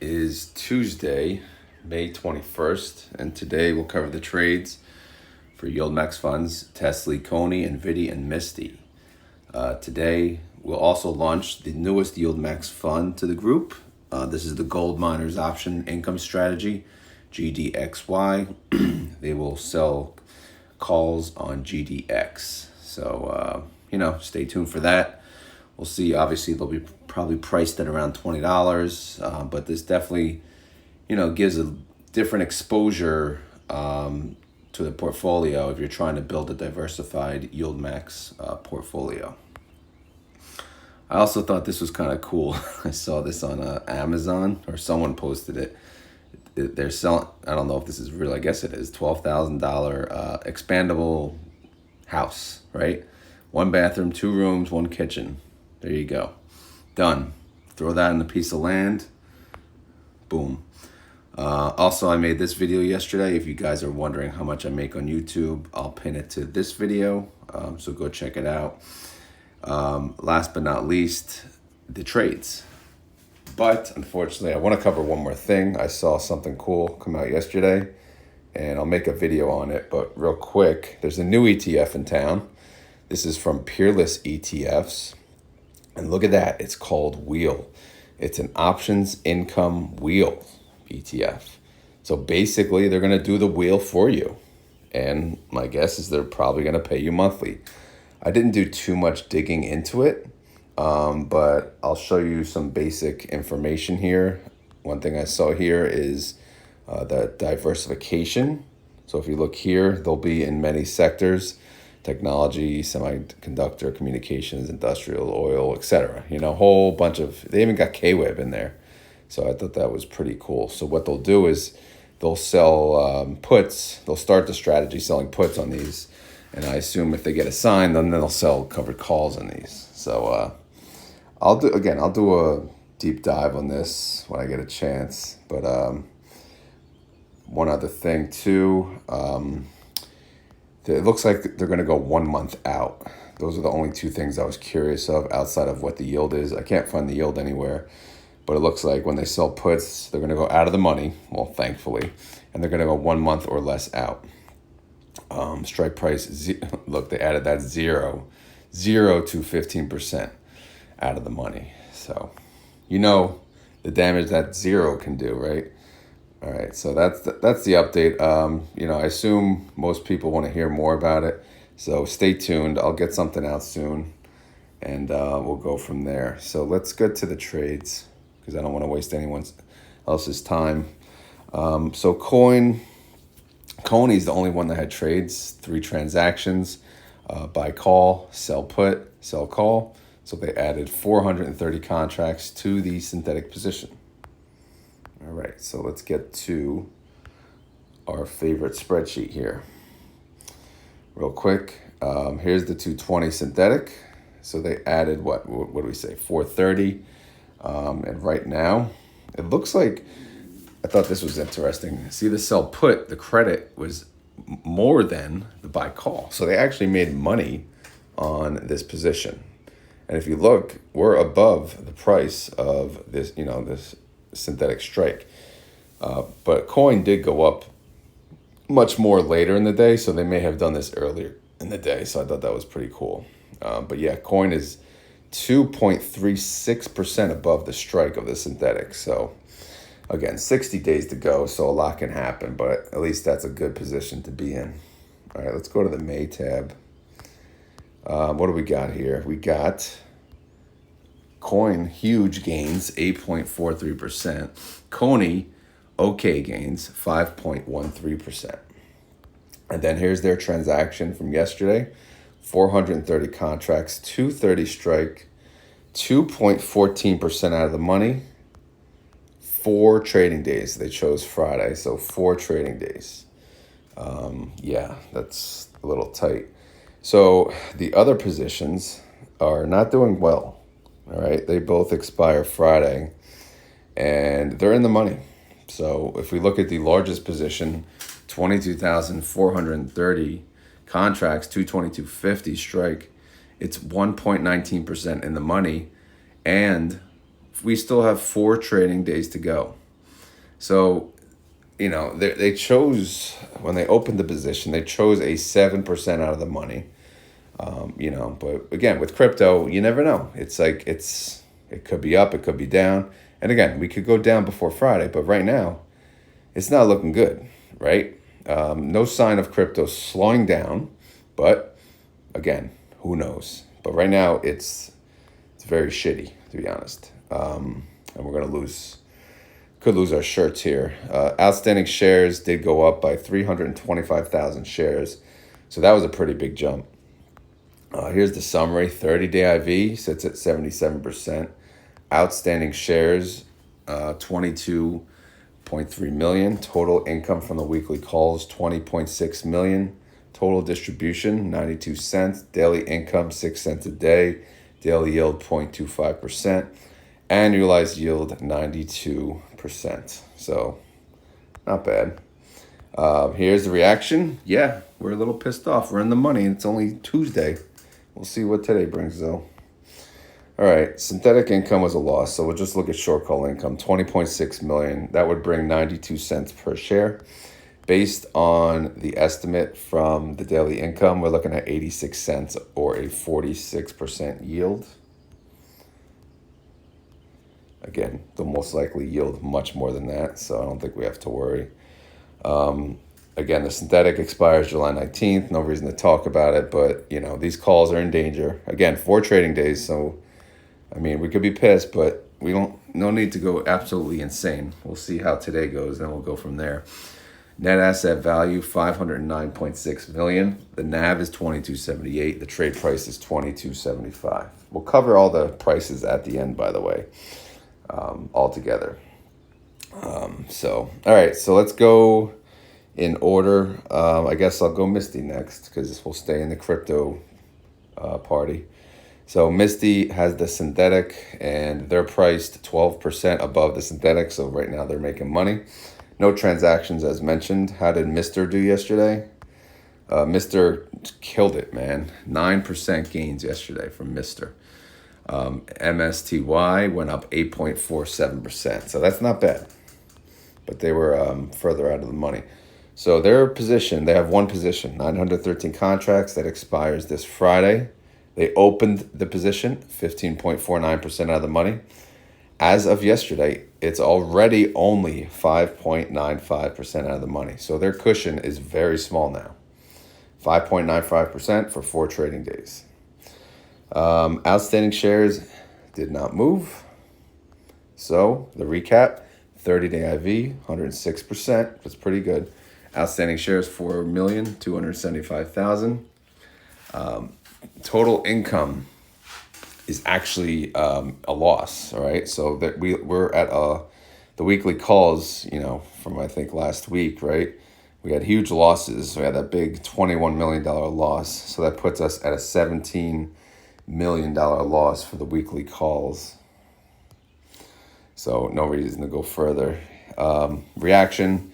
Is Tuesday, May 21st, and today we'll cover the trades for YieldMax funds, TSLY, CONY, NVDY, and MSTY. Today we'll also launch the newest YieldMax fund to the group. This is the Gold Miners Option Income Strategy, GDXY. They will sell calls on GDX. So, stay tuned for that. We'll see. Obviously, they'll be probably priced at around $20, but this definitely, gives a different exposure to the portfolio if you're trying to build a diversified YieldMax portfolio. I also thought this was kind of cool. I saw this on Amazon, or someone posted it. They're selling, I don't know if this is real, I guess it is, $12,000 expandable house, right? 1 bathroom, 2 rooms, 1 kitchen. There you go. Done. Throw that in a piece of land. Boom. Also, I made this video yesterday. If you guys are wondering how much I make on YouTube, I'll pin it to this video. So go check it out. Last but not least, the trades. But unfortunately, I want to cover one more thing. I saw something cool come out yesterday, and I'll make a video on it. But real quick, there's a new ETF in town. This is from Peerless ETFs. And look at that. It's called Wheel. It's an options income wheel ETF. So basically, they're going to do the wheel for you. And my guess is they're probably going to pay you monthly. I didn't do too much digging into it, but I'll show you some basic information here. One thing I saw here is the diversification. So if you look here, they'll be in many sectors: technology, semiconductor, communications, industrial, oil, etc. A whole bunch of, they even got KWEB in there. So I thought that was pretty cool. So what they'll do is they'll sell puts. They'll start the strategy selling puts on these. And I assume if they get assigned, then they'll sell covered calls on these. So I'll do a deep dive on this when I get a chance. But one other thing too, it looks like they're going to go 1 month out. Those are the only 2 things I was curious of outside of what the yield is. I can't find the yield anywhere, but it looks like when they sell puts, they're going to go out of the money, well, thankfully, and they're going to go 1 month or less out. Strike price, look, they added that 0 to 15% out of the money. So, the damage that 0 can do, right? All right, so that's the update. I assume most people want to hear more about it, so stay tuned. I'll get something out soon, and we'll go from there. So let's get to the trades, because I don't want to waste anyone else's time. So CONY is the only one that had trades, 3 transactions, buy call, sell put, sell call. So they added 430 contracts to the synthetic position. All right, so let's get to our favorite spreadsheet here. Real quick, here's the 220 synthetic. So they added what do we say, 430. And right now, it looks like, I thought this was interesting. See the sell put, the credit was more than the buy call. So they actually made money on this position. And if you look, we're above the price of this, this synthetic strike. But coin did go up much more later in the day, so they may have done this earlier in the day. So I thought that was pretty cool. But yeah, coin is 2.36% above the strike of the synthetic. So again, 60 days to go, so a lot can happen, but at least that's a good position to be in. All right, let's go to the May tab. What do we got here? We got coin, huge gains, 8.43%. CONY, okay gains, 5.13%. And then here's their transaction from yesterday. 430 contracts, 230 strike, 2.14% out of the money. 4 trading days. They chose Friday, so 4 trading days. Yeah, that's a little tight. So the other positions are not doing well. All right, they both expire Friday, and they're in the money. So if we look at the largest position, 22,430 contracts, 222.50 strike, it's 1.19% in the money, and we still have 4 trading days to go. So, they chose, when they opened the position, they chose a 7% out of the money. But again, with crypto, you never know. It's like, it could be up, it could be down. And again, we could go down before Friday, but right now, it's not looking good, right? No sign of crypto slowing down, but again, who knows? But right now, it's very shitty, to be honest. And we're gonna could lose our shirts here. Outstanding shares did go up by 325,000 shares, so that was a pretty big jump. Here's the summary. 30-day IV sits at 77%. Outstanding shares, 22.3 million. Total income from the weekly calls, 20.6 million. Total distribution, 92 cents. Daily income, 6 cents a day. Daily yield, 0.25%. Annualized yield, 92%. So, not bad. Here's the reaction. Yeah, we're a little pissed off. We're in the money, and it's only Tuesday. We'll see what today brings, though. All right, synthetic income was a loss, so we'll just look at short call income, 20.6 million. That would bring 92 cents per share. Based on the estimate from the daily income, we're looking at 86 cents or a 46% yield. Again, they'll most likely yield much more than that, so I don't think we have to worry. Again, the synthetic expires July 19th. No reason to talk about it, but, these calls are in danger. Again, 4 trading days, so, we could be pissed, but no need to go absolutely insane. We'll see how today goes, then we'll go from there. Net asset value, 509.6 million. The NAV is 22.78. The trade price is 22.75. We'll cover all the prices at the end, by the way, all together. All right, so let's go in order. I guess I'll go MSTY next because we'll stay in the crypto party. So MSTY has the synthetic, and they're priced 12% above the synthetic. So right now they're making money. No transactions as mentioned. How did Mr. do yesterday? Mr. killed it, man. 9% gains yesterday from Mr. MSTY went up 8.47%. So that's not bad. But they were further out of the money. So their position, they have one position, 913 contracts that expires this Friday. They opened the position, 15.49% out of the money. As of yesterday, it's already only 5.95% out of the money. So their cushion is very small now. 5.95% for 4 trading days. Outstanding shares did not move. So the recap, 30-day IV, 106%. That's pretty good. Outstanding shares, 4,275,000. Total income is actually a loss, all right? So that we're at the weekly calls, from I think last week, right? We had huge losses. We had that big $21 million loss. So that puts us at a $17 million loss for the weekly calls. So no reason to go further. Reaction,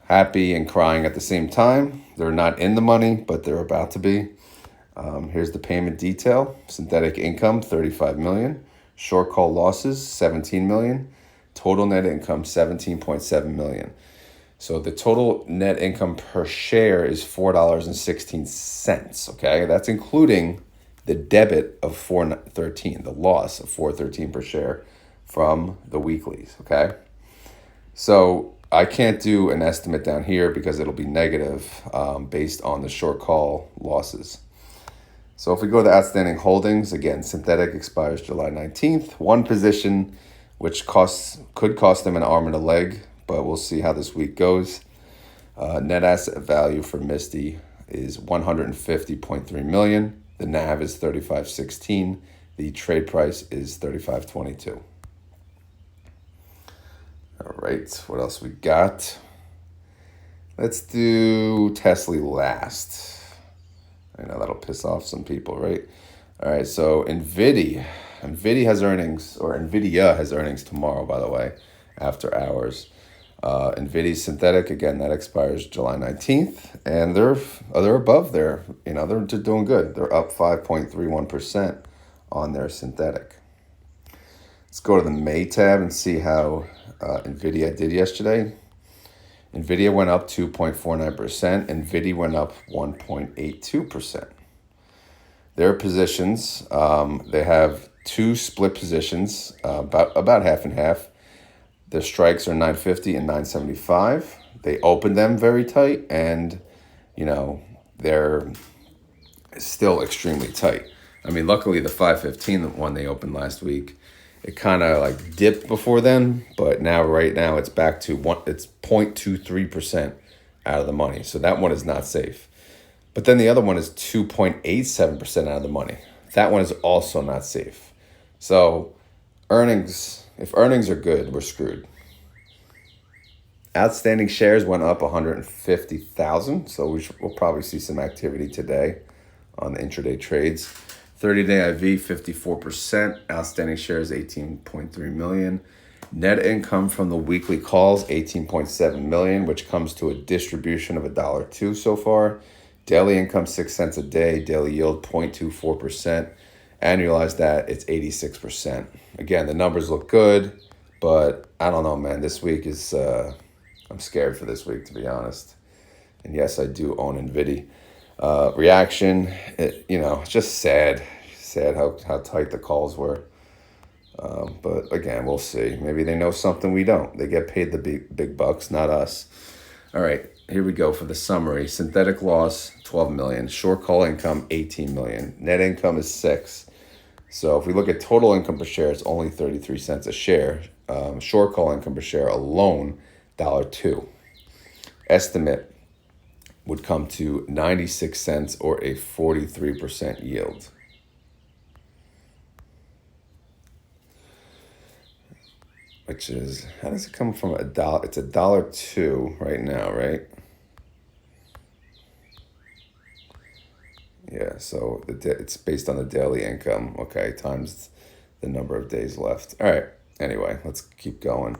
happy and crying at the same time. They're not in the money, but they're about to be. Here's the payment detail. Synthetic income, 35 million. Short call losses, 17 million. Total net income, 17.7 million. So the total net income per share is $4.16, okay? That's including the debit of $4.13, the loss of $4.13 per share from the weeklies, okay? So I can't do an estimate down here because it'll be negative based on the short call losses. So if we go to outstanding holdings, again, synthetic expires July 19th. One position, which could cost them an arm and a leg, but we'll see how this week goes. Net asset value for MSTY is 150.3 million. The NAV is 35.16. The trade price is 35.22. All right, what else we got? Let's do TSLY last. I know that'll piss off some people, right? All right, so Nvidia has earnings, or Nvidia has earnings tomorrow, by the way, after hours. Nvidia synthetic, again, that expires July 19th, and they're above there. They're doing good. They're up 5.31% on their synthetic. Let's go to the May tab and see how Nvidia did yesterday. Nvidia went up 2.49%. Nvidia went up 1.82%. Their positions, they have two split positions, about half and half. Their strikes are 950 and 975. They opened them very tight, and they're still extremely tight. I mean, luckily the 515, the one they opened last week, it kind of like dipped before then, but right now it's back to it's 0.23% out of the money. So that one is not safe. But then the other one is 2.87% out of the money. That one is also not safe. So if earnings are good, we're screwed. Outstanding shares went up 150,000, so we'll probably see some activity today on the intraday trades. 30-day IV, 54%. Outstanding shares, 18.3 million. Net income from the weekly calls, 18.7 million, which comes to a distribution of $1.02 so far. Daily income, 6 cents a day. Daily yield, 0.24%. Annualize that, it's 86%. Again, the numbers look good, but I don't know, man. This week is, I'm scared for this week, to be honest. And yes, I do own NVDY. Reaction, it's just sad how tight the calls were. But again, we'll see. Maybe they know something we don't. They get paid the big bucks, not us. All right, here we go for the summary. Synthetic loss, 12 million. Short call income, 18 million. Net income is 6. So if we look at total income per share, it's only 33 cents a share. Short call income per share alone, $1.02. Estimate would come to 96 cents or a 43% yield. Which is, how does it come from $1? It's $1.02 right now, right? Yeah, so it's based on the daily income, okay, times the number of days left. All right, anyway, let's keep going.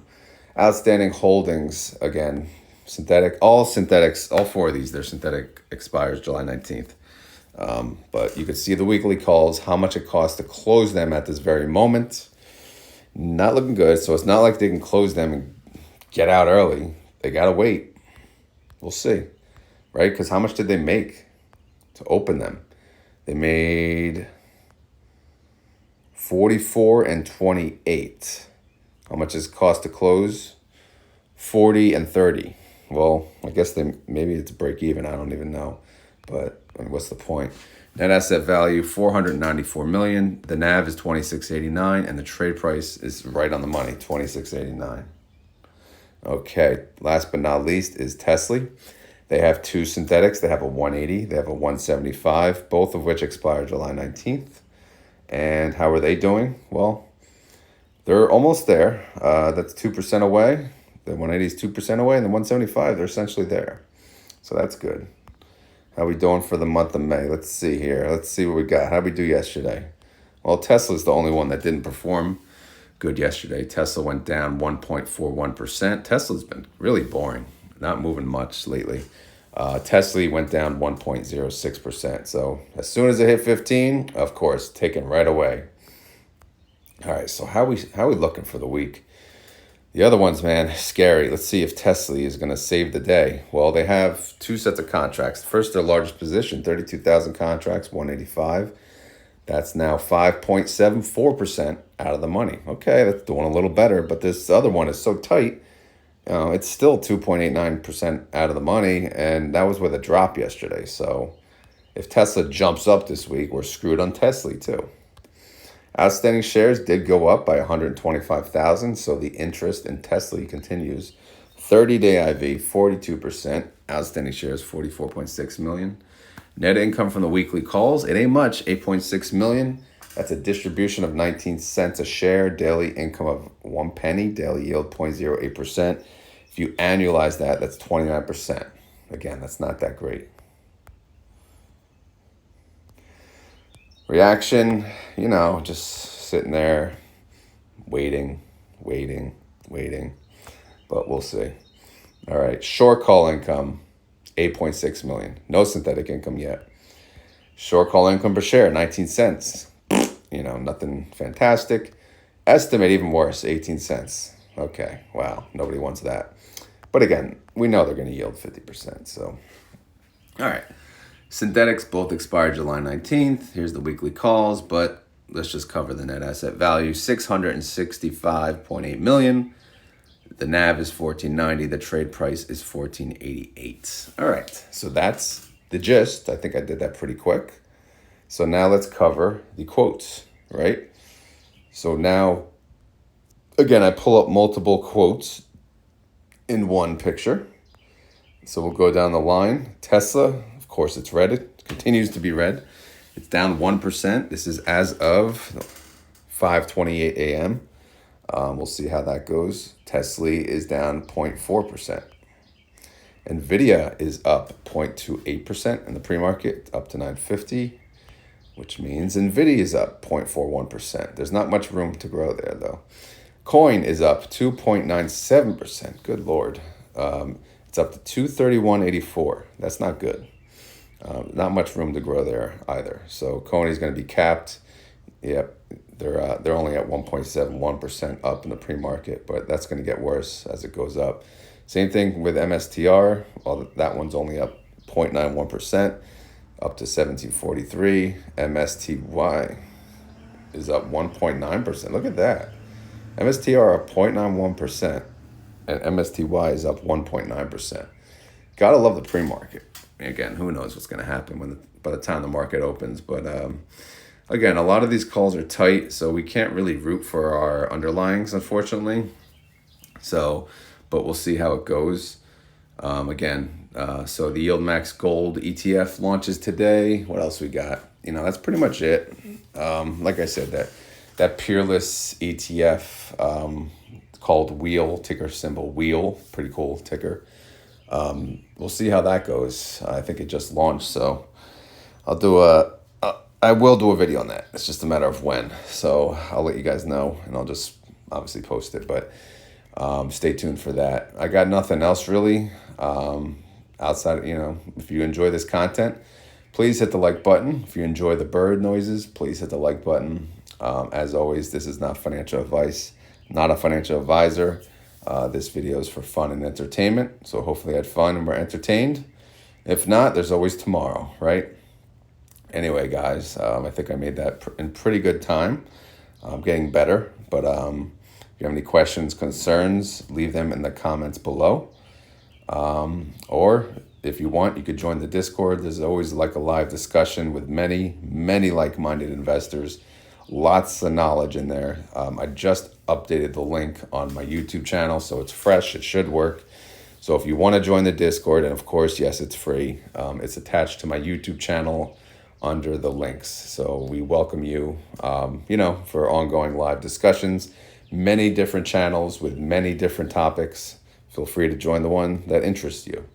Outstanding holdings, again, all 4 of these, they're synthetic, expires July 19th. But you could see the weekly calls, how much it costs to close them at this very moment. Not looking good, so it's not like they can close them and get out early. They got to wait. We'll see, right? Because how much did they make to open them? They made 44 and 28. How much does it cost to close? 40 and 30. Well, I guess maybe it's break even. I don't even know. But what's the point? Net asset value, 494 million. The NAV is 26.89, and the trade price is right on the money, 26.89. Okay, last but not least is TSLY. They have 2 synthetics. They have a 180. They have a 175, both of which expire July 19th. And how are they doing? Well, they're almost there. That's 2% away. The 180 is 2% away, and the 175, they're essentially there. So that's good. How we doing for the month of May? Let's see here. Let's see what we got. How'd we do yesterday? Well, Tesla's the only one that didn't perform good yesterday. Tesla went down 1.41%. Tesla's been really boring, not moving much lately. TSLY went down 1.06%. So as soon as it hit 15, of course, taken right away. All right, so how we looking for the week? The other ones, man, scary. Let's see if TSLY is going to save the day. Well, they have 2 sets of contracts. First, their largest position, 32,000 contracts, 185. That's now 5.74% out of the money. Okay, that's doing a little better, but this other one is so tight. It's still 2.89% out of the money, and that was with a drop yesterday. So if Tesla jumps up this week, we're screwed on TSLY too. Outstanding shares did go up by 125,000, so the interest in TSLY continues. 30-day IV, 42%. Outstanding shares, 44.6 million. Net income from the weekly calls, it ain't much, 8.6 million. That's a distribution of 19 cents a share. Daily income of 1 penny. Daily yield, 0.08%. If you annualize that, that's 29%. Again, that's not that great. Reaction, just sitting there, waiting. But we'll see. All right, short call income, 8.6 million. No synthetic income yet. Short call income per share, 19 cents. Nothing fantastic. Estimate even worse, 18 cents. Okay, wow, nobody wants that. But again, we know they're going to yield 50%. So, all right. Synthetics both expire July 19th. Here's the weekly calls, but let's just cover the net asset value, 665.8 million. The NAV is 1490. The trade price is 1488. All right, so that's the gist. I think I did that pretty quick. So now let's cover the quotes, right? So now, again, I pull up multiple quotes in one picture. So we'll go down the line. Tesla, of course, it's red. It continues to be red. It's down 1%. This is as of 5:28 a.m. We'll see how that goes. TSLY is down 0.4%. Nvidia is up 0.28% in the pre-market, up to 950, which means Nvidia is up 0.41%. There's not much room to grow there, though. Coin is up 2.97%. Good Lord. It's up to 231.84. That's not good. Not much room to grow there either. So CONY is going to be capped. Yep, they're only at 1.71% up in the pre-market, but that's going to get worse as it goes up. Same thing with MSTR. Well, that one's only up 0.91%, up to 1743. MSTY is up 1.9%. Look at that. MSTR up 0.91%, and MSTY is up 1.9%. Gotta love the pre-market. Again, who knows what's going to happen by the time the market opens. But again, a lot of these calls are tight, so we can't really root for our underlyings, unfortunately. So, but we'll see how it goes. So the YieldMax Gold ETF launches today. What else we got? That's pretty much it. Like I said, that Peerless ETF called Wheel, ticker symbol Wheel, pretty cool ticker. We'll see how that goes. I think it just launched, so I will do a video on that. It's just a matter of when. So I'll let you guys know, and I'll just obviously post it. But stay tuned for that. I got nothing else really outside. If you enjoy this content, please hit the like button. If you enjoy the bird noises, please hit the like button. As always, this is not financial advice. Not a financial advisor. This video is for fun and entertainment. So hopefully you had fun and were entertained. If not, there's always tomorrow, right? Anyway, guys, I think I made that in pretty good time. I'm getting better. But if you have any questions, concerns, leave them in the comments below. Or if you want, you could join the Discord. There's always like a live discussion with many, many like-minded investors. Lots of knowledge in there. I just updated the link on my YouTube channel, so it's fresh. It should work. So if you want to join the Discord, and of course, yes, it's free. It's attached to my YouTube channel under the links. So we welcome you, for ongoing live discussions. Many different channels with many different topics. Feel free to join the one that interests you.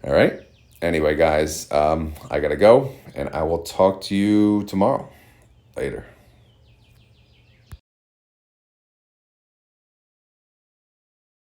All right. Anyway, guys, I got to go, and I will talk to you tomorrow. Later.